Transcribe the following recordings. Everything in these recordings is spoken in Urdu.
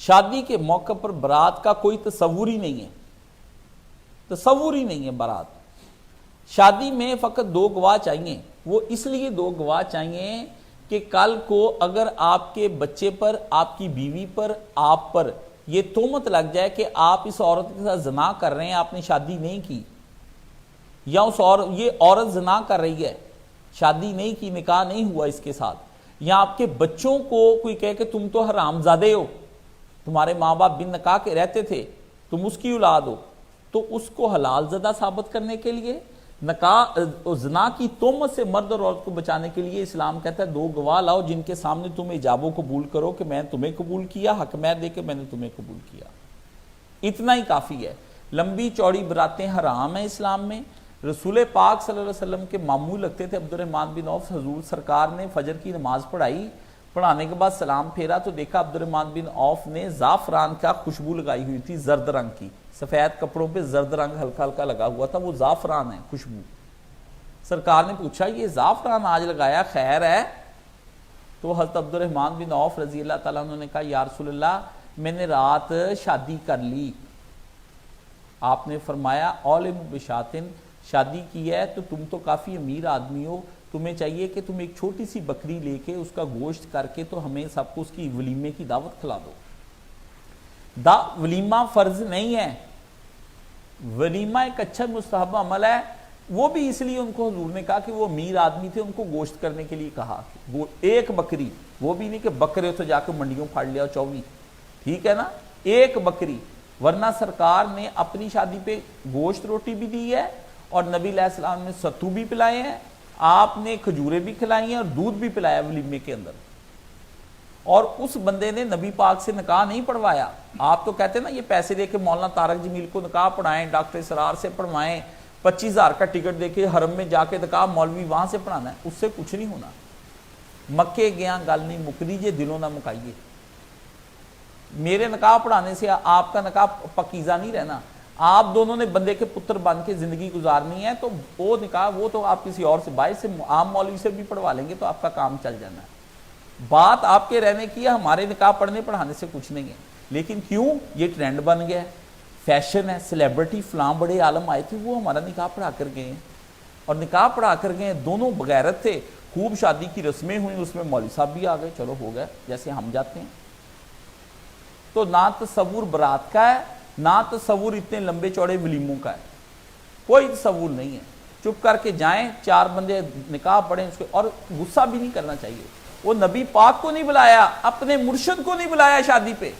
شادی کے موقع پر برات کا کوئی تصور ہی نہیں ہے، تصور ہی نہیں ہے برات۔ شادی میں فقط دو گواہ چاہیے، وہ اس لیے دو گواہ چاہیے کہ کل کو اگر آپ کے بچے پر، آپ کی بیوی پر، آپ پر یہ تہمت لگ جائے کہ آپ اس عورت کے ساتھ زنا کر رہے ہیں، آپ نے شادی نہیں کی، یا یہ عورت زنا کر رہی ہے، شادی نہیں کی، نکاح نہیں ہوا اس کے ساتھ، یا آپ کے بچوں کو کوئی کہے کہ تم تو حرام زادے ہو، تمہارے ماں باپ بن نکاح کے رہتے تھے، تم اس کی اولاد ہو، تو اس کو حلال زدہ ثابت کرنے کے لیے، نکاح زنا کی تہمت سے مرد اور عورت کو بچانے کے لیے اسلام کہتا ہے دو گواہ لاؤ جن کے سامنے تم ایجاب و قبول کرو کہ میں تمہیں قبول کیا، حق مہر دے کے میں نے تمہیں قبول کیا، اتنا ہی کافی ہے۔ لمبی چوڑی براتیں حرام ہیں اسلام میں۔ رسول پاک صلی اللہ علیہ وسلم کے ماموں لگتے تھے عبد الرحمن بن عوف، حضور سرکار نے فجر کی نماز پڑھانے کے بعد سلام پھیرا تو دیکھا عبد الرحمن بن عوف نے زعفران کا خوشبو لگائی ہوئی تھی، زرد رنگ کی، سفید کپڑوں پہ زرد رنگ ہلکا ہلکا لگا ہوا تھا، وہ زعفران ہے، خوشبو۔ سرکار نے پوچھا یہ زعفران آج لگایا خیر ہے؟ تو حضرت عبد الرحمن بن عوف رضی اللہ تعالیٰ عنہ نے کہا یا رسول اللہ میں نے رات شادی کر لی۔ آپ نے فرمایا اولم بشاتن، شادی کی ہے تو تم تو کافی امیر آدمی ہو، تمہیں چاہیے کہ تم ایک چھوٹی سی بکری لے کے اس کا گوشت کر کے تو ہمیں سب کو اس کی ولیمے کی دعوت کھلا دو۔ ولیمہ فرض نہیں ہے، ولیمہ ایک اچھا مستحب عمل ہے، وہ بھی اس لیے ان کو حضور نے کہا کہ وہ امیر آدمی تھے، ان کو گوشت کرنے کے لیے کہا، وہ ایک بکری، وہ بھی نہیں کہ بکرے تو جا کے منڈیوں پھاڑ لیا 24، ٹھیک ہے نا، ایک بکری، ورنہ سرکار نے اپنی شادی پہ گوشت روٹی بھی دی ہے اور نبی علیہ السلام نے ستو بھی پلائے ہیں، آپ نے کھجورے بھی کھلائی ہیں اور دودھ بھی پلایا ولیمے کے اندر، اور اس بندے نے نبی پاک سے نکاح نہیں پڑھوایا۔ آپ تو کہتے ہیں نا یہ پیسے دے کے مولانا طارق جمیل کو نکاح پڑھائیں، ڈاکٹر اسرار سے پڑھوائیں، 25,000 کا ٹکٹ دے کے حرم میں جا کے نکاح مولوی وہاں سے پڑھانا ہے، اس سے کچھ نہیں ہونا۔ مکے گیا گل نہیں مکری جے دلوں نہ مکائیے۔ میرے نکاح پڑھانے سے آپ کا نکاح پکیزہ نہیں رہنا، آپ دونوں نے بندے کے پتر بن کے زندگی گزارنی ہے، تو وہ نکاح وہ تو آپ کسی اور سے باہر سے عام مولوی سے بھی پڑھوا لیں گے تو آپ کا کام چل جانا ہے۔ بات آپ کے رہنے کی ہے، ہمارے نکاح پڑھنے پڑھانے سے کچھ نہیں ہے، لیکن کیوں یہ ٹرینڈ بن گیا ہے، فیشن ہے، سیلیبریٹی فلاں بڑے عالم آئے تھے وہ ہمارا نکاح پڑھا کر گئے ہیں، اور نکاح پڑھا کر گئے ہیں، دونوں بغیرت تھے، خوب شادی کی رسمیں ہوئیں، اس میں مولوی صاحب بھی آ گئے، چلو ہو گئے جیسے ہم جاتے ہیں۔ تو نہ تصور برات کا ہے، نہ تصور اتنے لمبے چوڑے ولیموں کا ہے، کوئی تصور نہیں ہے، چپ کر کے جائیں، 4 بندے نکاح پڑھیں اس کے، اور غصہ بھی نہیں کرنا چاہیے۔ وہ نبی پاک کو نہیں بلایا، اپنے مرشد کو نہیں بلایا شادی پہ،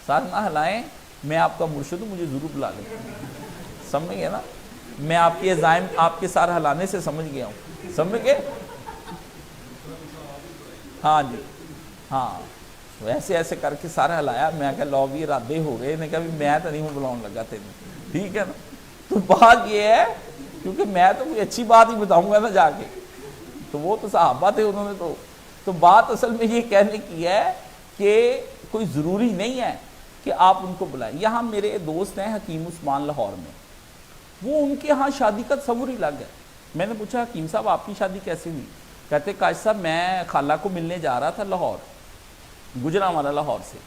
ساتھ نہ ہلائیں، میں آپ کا مرشد ہوں مجھے ضرور بلا لیں، سمجھ گئے نا، میں آپ کی عزائم آپ کے سار ہلانے سے سمجھ گیا ہوں، سمجھ گئے؟ ہاں جی ہاں، ویسے ایسے کر کے سارا ہلایا، میں کہا لو بھی ارادے ہو گئے، نے کہا بھی میں تو نہیں ہوں بلاؤں لگا تینوں، ٹھیک ہے نا۔ تو بات یہ ہے کیونکہ میں تو کوئی اچھی بات ہی بتاؤں گا نا جا کے، تو وہ تو صحابہ تھے، انہوں نے تو بات اصل میں یہ کہنے کی ہے کہ کوئی ضروری نہیں ہے کہ آپ ان کو بلائیں۔ یہاں میرے دوست ہیں حکیم عثمان لاہور میں، وہ ان کے ہاں شادی کا تصور ہی الگ ہے۔ میں نے پوچھا حکیم صاحب آپ کی شادی کیسے ہوئی؟ کہتے کاش صاحب میں خالہ کو ملنے جا رہا تھا لاہور، گجرانوالہ لاہور سے،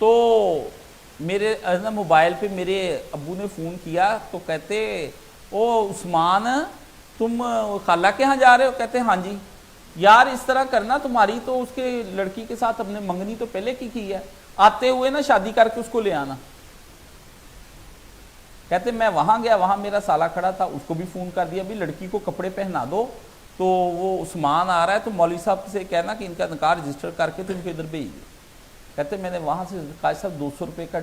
تو میرے موبائل پہ میرے ابو نے فون کیا تو کہتے او عثمان تم خالہ کے ہاں جا رہے ہو؟ کہتے ہاں جی۔ یار اس طرح کرنا، تمہاری تو اس کے لڑکی کے ساتھ اپنے منگنی تو پہلے کی ہے، آتے ہوئے نا شادی کر کے اس کو لے آنا۔ کہتے میں وہاں گیا، وہاں میرا سالہ کھڑا تھا، اس کو بھی فون کر دیا بھی لڑکی کو کپڑے پہنا دو، تو وہ عثمان آ رہا ہے تو مولوی صاحب سے کہنا کہ ان کا نکاح رجسٹر کر کے تو ان کو ادھر بھیج دو۔ کہتے میں نے وہاں سے قاضی صاحب 200 روپے کا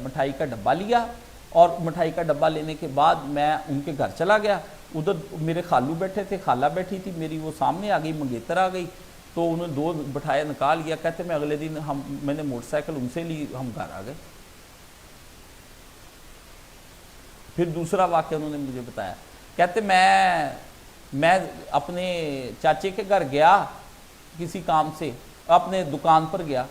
مٹھائی کا ڈبہ لیا، اور مٹھائی کا ڈبہ لینے کے بعد میں ان کے گھر چلا گیا، ادھر میرے خالو بیٹھے تھے، خالہ بیٹھی تھی میری، وہ سامنے آ گئی، منگیتر آ گئی، تو انہوں نے 2 مٹھائیاں نکال لیا۔ کہتے میں اگلے دن میں نے موٹر سائیکل ان سے لی، ہم گھر آ گئے۔ پھر دوسرا واقعہ انہوں نے مجھے بتایا، کہتے میں اپنے چاچے کے گھر گیا کسی کام سے، اپنے دکان پر گیا،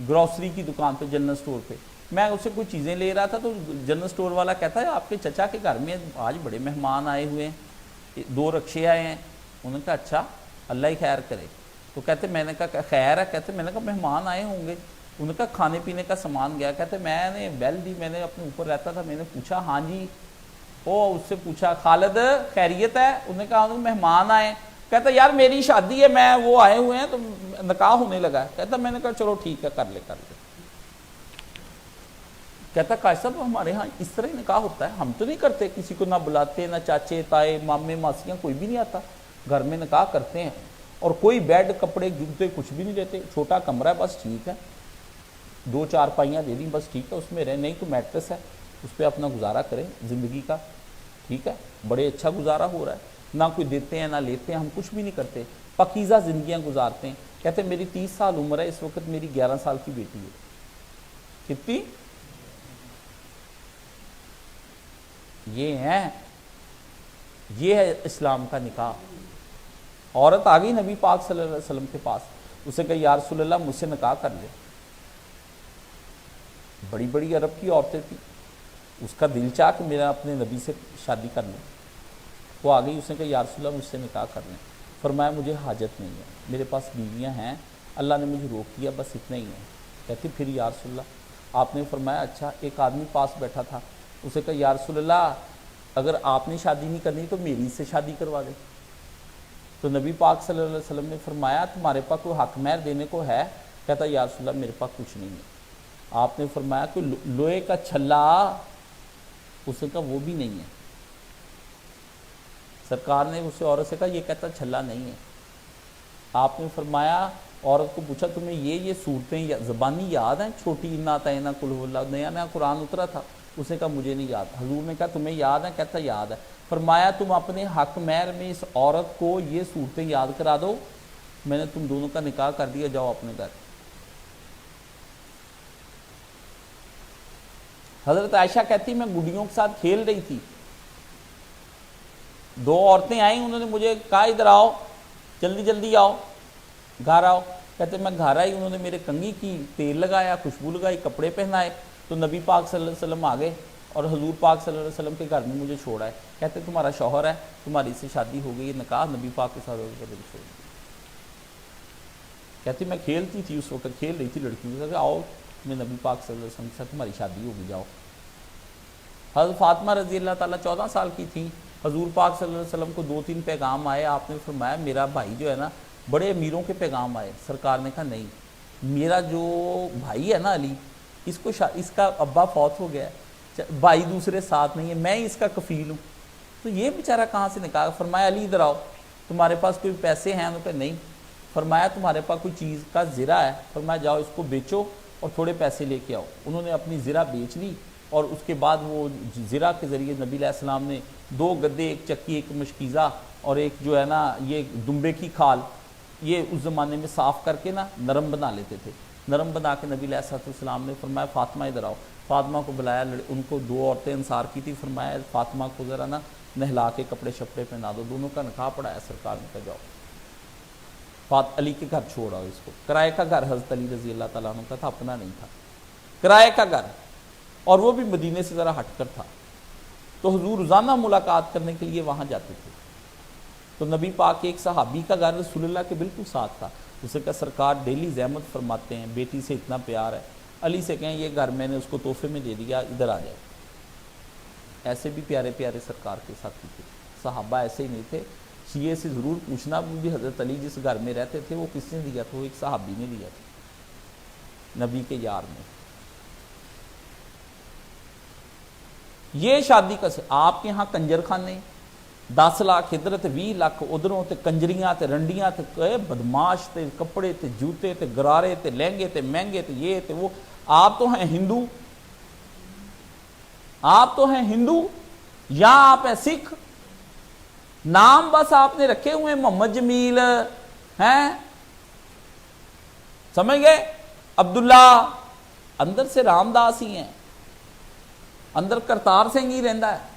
گروسری کی دکان پہ، جنرل سٹور پہ، میں اسے کوئی چیزیں لے رہا تھا، تو جنرل سٹور والا کہتا ہے آپ کے چچا کے گھر میں آج بڑے مہمان آئے ہوئے ہیں، 2 رکشے آئے ہیں۔ انہوں نے کہا اچھا اللہ ہی خیر کرے۔ تو کہتے میں نے کہا خیر ہے، کہتے میں نے کہا مہمان آئے ہوں گے، انہوں نے کہا کھانے پینے کا سامان گیا، کہتے میں نے بیل دی، میں نے اپنے اوپر رہتا تھا، میں نے پوچھا ہاں جی، اس سے پوچھا خالد خیریت ہے؟ انہوں نے کہا مہمان آئے، کہتا یار میری شادی ہے، میں وہ آئے ہوئے ہیں تو نکاح ہونے لگا ہے، کہتا میں نے کہا چلو ٹھیک ہے کر لے۔ کہتا قائد صاحب ہمارے ہاں اس طرح نکاح ہوتا ہے، ہم تو نہیں کرتے، کسی کو نہ بلاتے، نہ چاچے تائے مامے ماسیاں کوئی بھی نہیں آتا، گھر میں نکاح کرتے ہیں، اور کوئی بیڈ کپڑے جوتے کچھ بھی نہیں دیتے، چھوٹا کمرہ ہے بس ٹھیک ہے، 2 چارپائیاں دے دیں بس ٹھیک ہے، اس میں رہے، نہیں تو میٹرس ہے اس پہ اپنا گزارا کریں زندگی کا، ٹھیک ہے، بڑے اچھا گزارا ہو رہا ہے، نہ کوئی دیتے ہیں نہ لیتے ہیں، ہم کچھ بھی نہیں کرتے، پاکیزہ زندگیاں گزارتے ہیں۔ کہتے میری 30 سال عمر ہے، اس وقت میری 11 سال کی بیٹی ہے۔ کتنی؟ یہ ہے اسلام کا نکاح۔ عورت آ گئی نبی پاک صلی اللہ علیہ وسلم کے پاس، اسے کہا یا رسول اللہ مجھ سے نکاح کر لے۔ بڑی بڑی عرب کی عورتیں تھیں، اس کا دل چاہ کہ میرا اپنے نبی سے شادی کر لیں، وہ آ گئی، اس نے کہا یا رسول اللہ مجھ سے نکاح کر لیں۔ فرمایا مجھے حاجت نہیں ہے، میرے پاس بیویاں ہیں، اللہ نے مجھے روک دیا، بس اتنا ہی ہے۔ کہتی پھر یا رسول اللہ؟ آپ نے فرمایا اچھا۔ ایک آدمی پاس بیٹھا تھا، اسے کہا یا رسول اللہ اگر آپ نے شادی نہیں کرنی تو میری سے شادی کروا دے۔ تو نبی پاک صلی اللہ علیہ وسلم نے فرمایا تمہارے پاس کوئی حق مہر دینے کو ہے؟ کہتا یا رسول اللہ میرے پاس کچھ نہیں ہے۔ آپ نے فرمایا کوئی لوہے کا چھلا؟ اسے کہا وہ بھی نہیں ہے۔ سرکار نے اسے عورت سے کہا یہ کہتا چھلا نہیں ہے۔ آپ نے فرمایا عورت کو پوچھا تمہیں یہ صورتیں زبانی یاد ہیں؟ چھوٹی انا تینا قل هو اللہ، نیا نیا قرآن اترا تھا، اسے کہا مجھے نہیں یاد۔ حضور نے کہا تمہیں یاد ہے؟ کہتا یاد ہے۔ فرمایا تم اپنے حق مہر میں اس عورت کو یہ صورتیں یاد کرا دو، میں نے تم دونوں کا نکاح کر دیا، جاؤ اپنے گھر۔ حضرت عائشہ کہتی میں گڈیوں کے ساتھ کھیل رہی تھی، 2 عورتیں آئیں، انہوں نے مجھے کہا ادھر آؤ، جلدی جلدی آؤ، گھر آؤ۔ کہتے میں گھر آئی، انہوں نے میرے کنگھی کی، تیل لگایا، خوشبو لگائی، کپڑے پہنائے، تو نبی پاک صلی اللہ علیہ وسلم آ گئے اور حضور پاک صلی اللہ علیہ وسلم کے گھر میں مجھے چھوڑا ہے۔ کہتے تمہارا شوہر ہے، تمہاری اس سے شادی ہو گئی، یہ نکاح نبی پاک کے ساتھ ہو گیا، چھوڑ دیا۔ کہتی میں کھیلتی تھی، اس وقت کھیل رہی تھی لڑکیوں سے، آؤ میں نبی پاک صلی اللہ علیہ وسلم کے ساتھ تمہاری شادی ہوگی، جاؤ۔ حضرت فاطمہ رضی اللہ تعالیٰ 14 سال کی تھیں، حضور پاک صلی اللہ علیہ وسلم کو 2-3 پیغام آئے، آپ نے فرمایا میرا بھائی جو ہے نا بڑے امیروں کے پیغام آئے۔ سرکار نے کہا نہیں، میرا جو بھائی ہے نا علی، اس کا ابا فوت ہو گیا ہے، بھائی دوسرے ساتھ نہیں ہے، میں اس کا کفیل ہوں، تو یہ بیچارہ کہاں سے نکاح؟ فرمایا علی ادھر آؤ، تمہارے پاس کوئی پیسے ہیں؟ انہوں نے کہا نہیں۔ فرمایا تمہارے پاس کوئی چیز کا زرہ ہے؟ فرمایا جاؤ اس کو بیچو اور تھوڑے پیسے لے کے آؤ۔ انہوں نے اپنی زرہ بیچ لی، اور اس کے بعد وہ زرہ کے ذریعے نبی علیہ السلام نے 2 گدے، ایک چکی، ایک مشکیزہ، اور ایک جو ہے نا یہ دمبے کی کھال، یہ اس زمانے میں صاف کر کے نا نرم بنا لیتے تھے، نرم بنا کے نبی علیہ السلام نے فرمایا فاطمہ ادھر آؤ۔ فاطمہ کو بلایا، ان کو 2 عورتیں انصار کی تھی، فرمایا فاطمہ کو ذرا نا نہلا کے کپڑے شپڑے پہنا دو، دونوں کا نکاح پڑھایا سرکار نے، کہا جاؤ علی کے گھر چھوڑ آؤ اس کو۔ کرائے کا گھر حضرت علی رضی اللہ تعالیٰ عنہ کا تھا، اپنا نہیں تھا، کرائے کا گھر، اور وہ بھی مدینے سے ذرا ہٹ کر تھا، تو حضور روزانہ ملاقات کرنے کے لیے وہاں جاتے تھے۔ تو نبی پاک کے ایک صحابی کا گھر رسول اللہ کے بالکل ساتھ تھا، اسے کہا سرکار ڈیلی زحمت فرماتے ہیں، بیٹی سے اتنا پیار ہے، علی سے کہیں یہ گھر میں نے اس کو تحفے میں دے دیا، ادھر آ جائے۔ ایسے بھی پیارے پیارے سرکار کے ساتھی تھے، صحابہ ایسے ہی نہیں تھے۔ شیعہ سے ضرور پوچھنا بھی حضرت علی جس گھر میں رہتے تھے وہ کس نے دیا تھا؟ وہ ایک صحابی نے دیا تھا، نبی کے یار نے۔ یہ شادی کا آپ کے ہاں کنجر خانے 10 لاکھ ادھر تے 20 لاکھ ادھروں تے کنجریاں تے رنڈیاں تے بدماش تے کپڑے تے جوتے تے گرارے تے لہنگے تے مہنگے تے یہ تے وہ۔ آپ تو ہیں ہندو، آپ تو ہیں ہندو یا آپ ہیں سکھ، نام بس آپ نے رکھے ہوئے محمد جمیل ہیں، سمجھ گئے، عبداللہ، اندر سے رام داس ہی ہیں، اندر کرتار سنگھ ہی رہندا ہے۔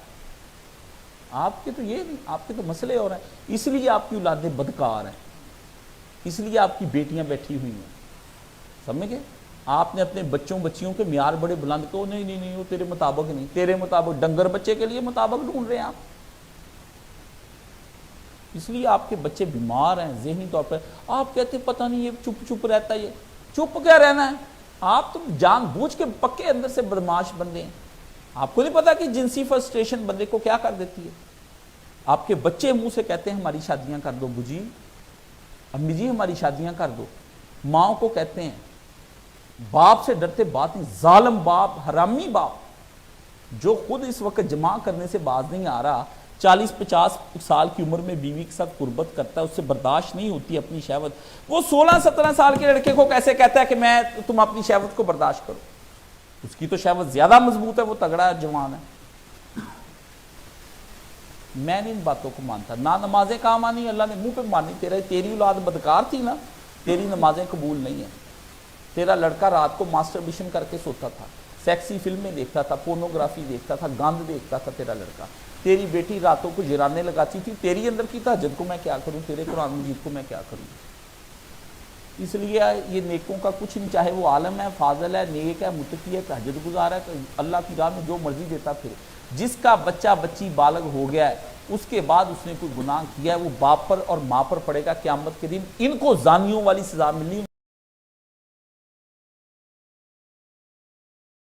آپ کے تو یہ نہیں، آپ کے تو مسئلے ہو رہے ہیں، اس لیے آپ کی اولادیں بدکار ہیں، اس لیے آپ کی بیٹیاں بیٹھی ہوئی ہیں، سمجھ گئے۔ آپ نے اپنے بچوں بچیوں کے معیار بڑے بلند کو، نہیں نہیں نہیں وہ تیرے مطابق نہیں، تیرے مطابق ڈنگر بچے کے لیے مطابق ڈھونڈ رہے ہیں آپ، اس لیے آپ کے بچے بیمار ہیں ذہنی طور پر. آپ کہتے پتہ نہیں یہ چپ چپ رہتا ہے. یہ چپ کیا رہنا ہے؟ آپ تو جان بوجھ کے پکے اندر سے بدماش بندے ہیں. آپ کو نہیں پتا کہ جنسی فرسٹریشن بندے کو کیا کر دیتی ہے. آپ کے بچے منہ سے کہتے ہیں ہماری شادیاں کر دو ابو جی، امی جی ہماری شادیاں کر دو. ماں کو کہتے ہیں، باپ سے ڈرتے بات نہیں. ظالم باپ، حرامی باپ جو خود اس وقت جمع کرنے سے باز نہیں آ رہا، 40-50 سال کی عمر میں بیوی کے ساتھ قربت کرتا ہے، اس سے برداشت نہیں ہوتی اپنی شہوت. وہ 16-17 سال کے لڑکے کو کیسے کہتا ہے کہ میں تم اپنی شہوت کو برداشت کرو؟ اس کی تو شہوت زیادہ مضبوط ہے، وہ تگڑا جوان ہے. میں نہیں ان باتوں کو مانتا. نہ نمازیں کہاں مانی، اللہ نے منہ پہ مانی. تیری اولاد بدکار تھی نا، تیری نمازیں قبول نہیں ہیں. تیرا لڑکا رات کو ماسٹربیشن کر کے سوتا تھا، سیکسی فلمیں دیکھتا تھا، پورنوگرافی دیکھتا تھا، گند دیکھتا تھا تیرا لڑکا. تیری بیٹی راتوں کو جرانے لگاتی تھی. تیری اندر کی تہجد کو میں کیا کروں، تیرے قرآن مجید کو میں کیا کروں. اس لیے یہ نیکوں کا کچھ نہیں، چاہے وہ عالم ہے، فاضل ہے، نیک ہے، متقی ہے، تہجد گزار ہے، اللہ کی راہ میں جو مرضی دیتا پھر. جس کا بچہ بچی بالغ ہو گیا ہے، اس کے بعد اس نے کوئی گناہ کیا ہے، وہ باپ پر اور ماں پر پڑے گا قیامت کے دن. ان کو زانیوں والی سزا ملنی.